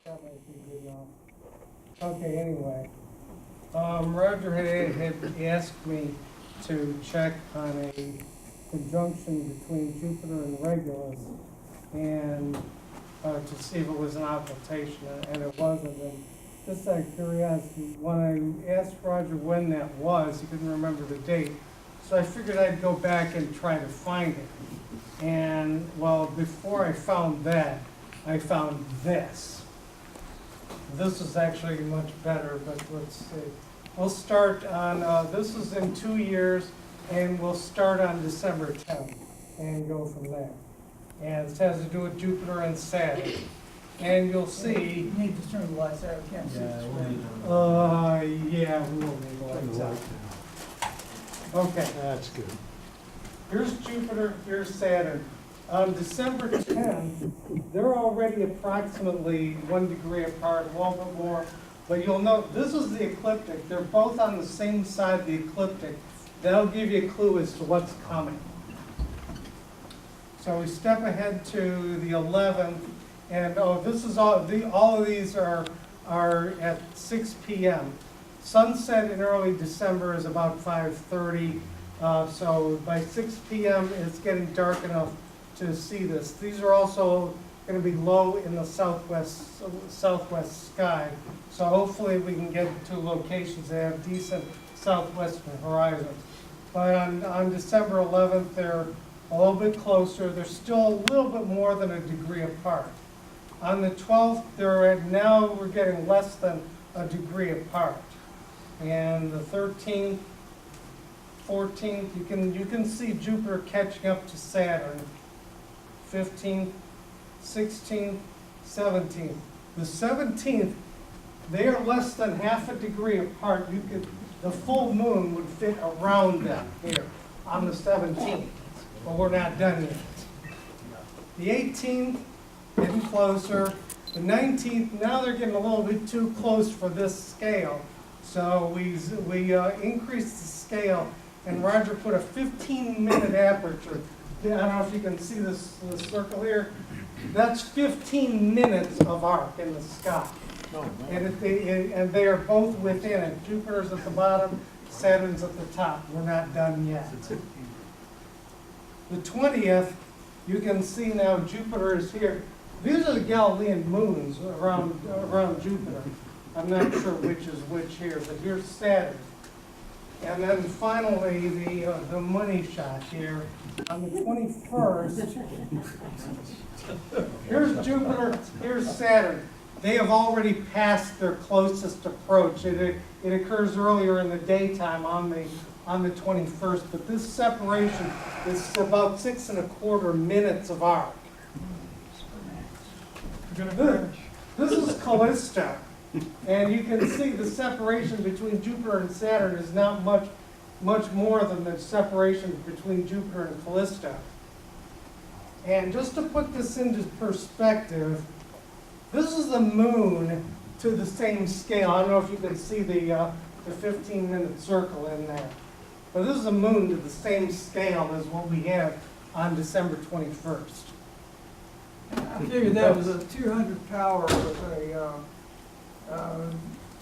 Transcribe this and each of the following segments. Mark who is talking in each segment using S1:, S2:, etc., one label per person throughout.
S1: That might be good enough. Okay, anyway. Roger had asked me to check on a conjunction between Jupiter and Regulus and to see if it was an occultation, and it wasn't. And just out of curiosity, when I asked Roger when that was, he couldn't remember the date. So I figured I'd go back and try to find it. And, well, before I found that, I found this. This is actually much better, but let's see. We'll start on, this is in 2 years, and we'll start on December 10th and go from there. And it has to do with Jupiter and Saturn. And you'll see.
S2: You need to turn the lights out, I can't see this one.
S1: Yeah, we will need the lights out. Okay.
S3: That's good.
S1: Here's Jupiter, here's Saturn. On December 10th, they're already approximately 1 degree apart, a little bit more. But you'll note, this is the ecliptic. They're both on the same side of the ecliptic. That'll give you a clue as to what's coming. So we step ahead to the 11th, and this is all of these are at 6 p.m. Sunset in early December is about 5:30. So by 6 p.m. it's getting dark enough to see this. These are also going to be low in the southwest sky. So hopefully we can get to locations that have decent southwestern horizons. But on December 11th, they're a little bit closer. They're still a little bit more than a degree apart. On the 12th, now we're getting less than a degree apart. And the 13th, 14th, you can see Jupiter catching up to Saturn. 15th, 16th, 17th. The 17th, they are less than half a degree apart. The full moon would fit around them here on the 17th, but we're not done yet. The 18th, getting closer. The 19th, now they're getting a little bit too close for this scale. So we increased the scale, and Roger put a 15-minute aperture. I don't know if you can see this circle here. That's 15 minutes of arc in the sky. And they are both within it. Jupiter's at the bottom, Saturn's at the top. We're not done yet. The 20th, you can see now Jupiter is here. These are the Galilean moons around Jupiter. I'm not sure which is which here, but here's Saturn. And then finally, the money shot here on the 21st. Here's Jupiter, here's Saturn. They have already passed their closest approach. It occurs earlier in the daytime on the 21st, but this separation is about 6¼ minutes of arc. This is Callisto. And you can see the separation between Jupiter and Saturn is not much more than the separation between Jupiter and Callisto. And just to put this into perspective, this is the moon to the same scale. I don't know if you can see the 15-minute circle in there. But this is the moon to the same scale as what we have on December 21st.
S2: I figured that was a 200 power with a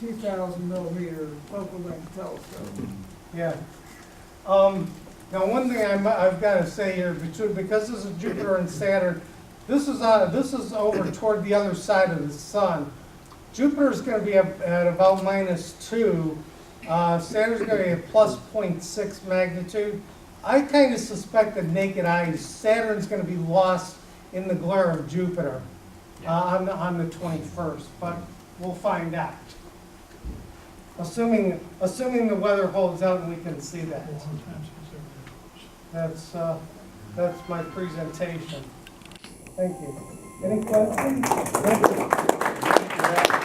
S2: 2,000 millimeter focal length telescope.
S1: Yeah. Now, one thing I've got to say here, because this is Jupiter and Saturn, this is over toward the other side of the sun. Jupiter's going to be at about -2. Saturn's going to be at plus 0.6 magnitude. I kind of suspect that naked eye, Saturn's going to be lost in the glare of Jupiter on the 21st, but we'll find out. Assuming the weather holds out and we can see that. That's my presentation. Thank you. Any questions? Thank you.